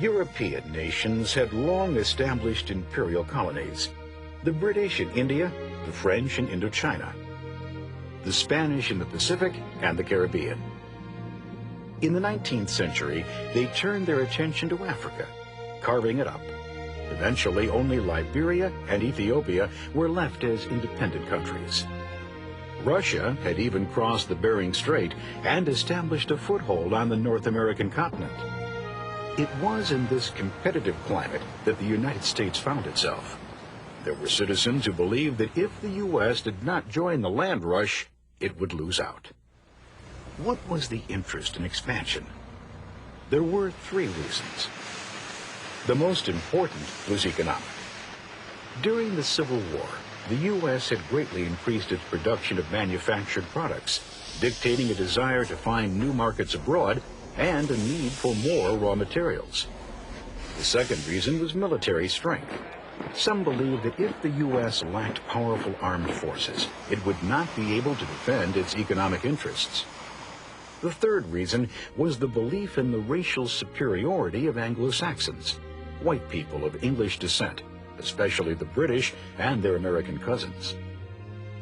European nations had long established imperial colonies. The British in India, the French in Indochina, the Spanish in the Pacific and the Caribbean. In the 19th century, they turned their attention to Africa, carving it up. Eventually, only Liberia and Ethiopia were left as independent countries. Russia had even crossed the Bering Strait and established a foothold on the North American continent. It was in this competitive climate that the United States found itself. There were citizens who believed that if the U.S. did not join the land rush, it would lose out. What was the interest in expansion? There were three reasons. The most important was economic. During the Civil War, the U.S. had greatly increased its production of manufactured products, dictating a desire to find new markets abroad and a need for more raw materials. The second reason was military strength. Some believed that if the U.S. lacked powerful armed forces, it would not be able to defend its economic interests. The third reason was the belief in the racial superiority of Anglo-Saxons, white people of English descent, especially the British and their American cousins.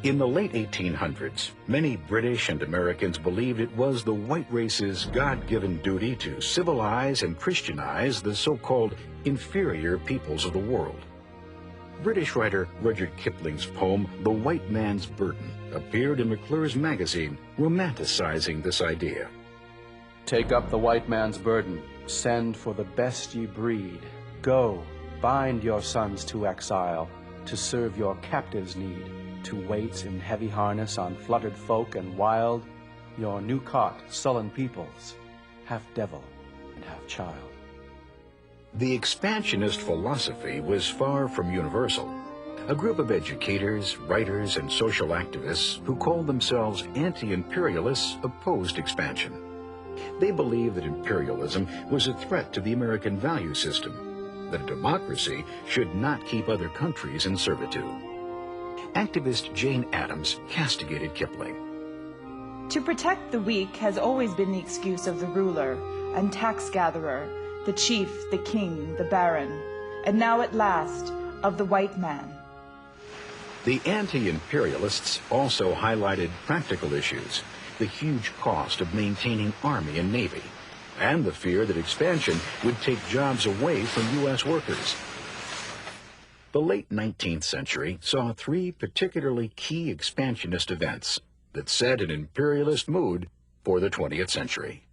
In the late 1800s, many British and Americans believed it was the white race's God-given duty to civilize and Christianize the so-called inferior peoples of the world. British writer Rudyard Kipling's poem, The White Man's Burden, appeared in McClure's magazine, romanticizing this idea. Take up the white man's burden, send for the best ye breed. Go, bind your sons to exile, to serve your captives' need, to wait in heavy harness on fluttered folk and wild, your new-caught, sullen peoples, half devil and half child. The expansionist philosophy was far from universal. A group of educators, writers, and social activists who called themselves anti-imperialists opposed expansion. They believed that imperialism was a threat to the American value system, that a democracy should not keep other countries in servitude. Activist Jane Addams castigated Kipling. To protect the weak has always been the excuse of the ruler and tax-gatherer, the chief, the king, the baron, and now at last of the white man. The anti-imperialists also highlighted practical issues, the huge cost of maintaining army and navy, and the fear that expansion would take jobs away from U.S. workers. The late 19th century saw three particularly key expansionist events that set an imperialist mood for the 20th century.